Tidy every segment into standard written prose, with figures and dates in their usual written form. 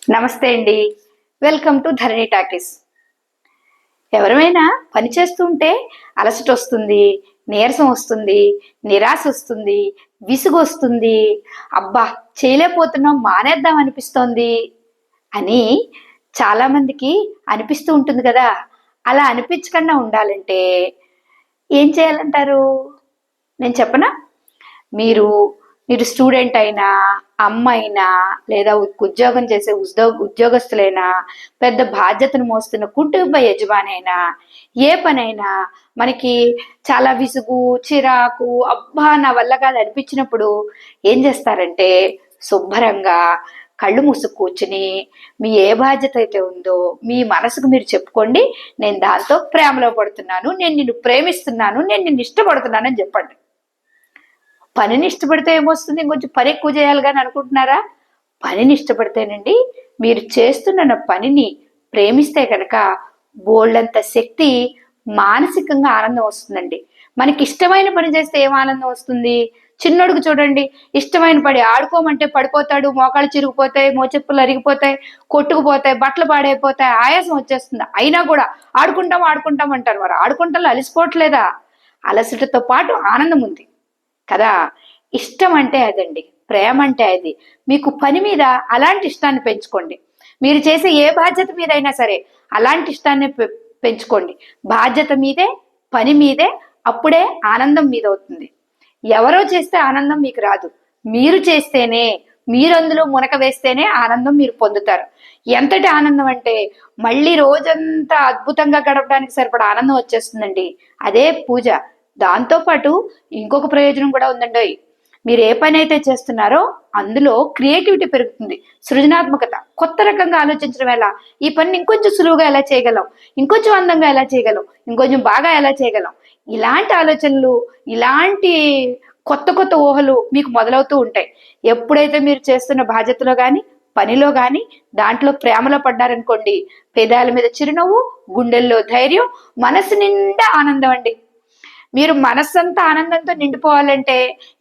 నమస్తే అండి. Welcome to Dharani talkies. ఎవరైనా పని చేస్తుంటే అలసట వస్తుంది, నీరసం వస్తుంది, నిరాశ వస్తుంది, విసుగు వస్తుంది, అబ్బా చేయలేకపోతున్నాం మానేద్దాం అనిపిస్తోంది అని చాలామందికి అనిపిస్తూ ఉంటుంది కదా. అలా అనిపించకుండా ఉండాలంటే ఏం చేయాలంటారు? నేను చెప్పనా? మీరు మీరు స్టూడెంట్ అయినా, అమ్మ అయినా, లేదా ఉద్యోగం చేసే ఉద్యోగస్తులైనా, పెద్ద బాధ్యతను మోస్తున్న కుటుంబ యజమాని అయినా, ఏ పనైనా మనకి చాలా విసుగు, చిరాకు, అబ్బా నా వల్ల కాదు అనిపించినప్పుడు ఏం చేస్తారంటే శుభ్రంగా కళ్ళు మూసుకు కూర్చుని మీ ఏ బాధ్యత అయితే ఉందో మీ మనసుకు మీరు చెప్పుకోండి. నేను దాంతో ప్రేమలో పడుతున్నాను, నేను నిన్ను ప్రేమిస్తున్నాను, నేను నిన్ను ఇష్టపడుతున్నాను అని చెప్పండి. పనిని ఇష్టపడితే ఏమొస్తుంది? ఇంకొంచెం పని ఎక్కువ చేయాలి కానీ అనుకుంటున్నారా? పనిని ఇష్టపడితేనండి, మీరు చేస్తున్న పనిని ప్రేమిస్తే కనుక బోల్డంత శక్తి, మానసికంగా ఆనందం వస్తుందండి. మనకి ఇష్టమైన పని చేస్తే ఏం ఆనందం వస్తుంది? చిన్నోడుకు చూడండి, ఇష్టమైన పని ఆడుకోమంటే పడిపోతాడు, మోకాళ్ళు చిరిగిపోతాయి, మోచెప్పులు అరిగిపోతాయి, కొట్టుకుపోతాయి, బట్టలు పాడైపోతాయి, ఆయాసం వచ్చేస్తుంది. అయినా కూడా ఆడుకుంటాం ఆడుకుంటాం అంటారు. మరి ఆడుకుంటాలో అలసిపోవట్లేదా? అలసటతో పాటు ఆనందం ఉంది కదా. ఇష్టం అంటే అదండి, ప్రేమ అంటే అది. మీకు పని మీద అలాంటి ఇష్టాన్ని పెంచుకోండి. మీరు చేసే ఏ బాధ్యత మీదైనా సరే అలాంటి ఇష్టాన్ని పెంచుకోండి. బాధ్యత మీదే, పని మీదే, అప్పుడే ఆనందం మీద అవుతుంది. ఎవరో చేస్తే ఆనందం మీకు రాదు, మీరు చేస్తేనే, మీరు అందులో మునక వేస్తేనే ఆనందం మీరు పొందుతారు. ఎంతటి ఆనందం అంటే మళ్ళీ రోజంతా అద్భుతంగా గడపడానికి సరిపడా ఆనందం వచ్చేస్తుందండి. అదే పూజ. దాంతోపాటు ఇంకొక ప్రయోజనం కూడా ఉందండి. మీరు ఏ పని అయితే చేస్తున్నారో అందులో క్రియేటివిటీ పెరుగుతుంది, సృజనాత్మకత. కొత్త రకంగా ఆలోచించడం ఎలా, ఈ పని ఇంకొంచెం సులువుగా ఎలా చేయగలం, ఇంకొంచెం అందంగా ఎలా చేయగలం, ఇంకొంచెం బాగా ఎలా చేయగలం, ఇలాంటి ఆలోచనలు, ఇలాంటి కొత్త కొత్త ఊహలు మీకు మొదలవుతూ ఉంటాయి. ఎప్పుడైతే మీరు చేస్తున్న బాధ్యతలో కానీ, పనిలో కానీ, దాంట్లో ప్రేమలో పడ్డారనుకోండి, పెదాల మీద చిరునవ్వు, గుండెల్లో ధైర్యం, మనసు నిండా ఆనందం అండి. మీరు మనస్సంతా ఆనందంతో నిండిపోవాలంటే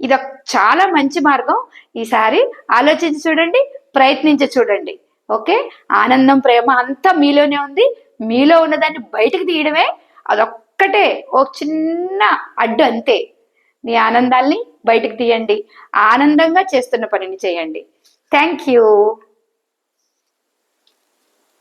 ఇది చాలా మంచి మార్గం. ఈసారి ఆలోచించి చూడండి, ప్రయత్నించి చూడండి. ఓకే. ఆనందం, ప్రేమ అంతా మీలోనే ఉంది. మీలో ఉన్నదాన్ని బయటకు తీయడమే అదొక్కటే ఒక చిన్న అడ్డు, అంతే. మీ ఆనందాల్ని బయటకు తీయండి, ఆనందంగా చేస్తున్న పనిని చేయండి. Thank you.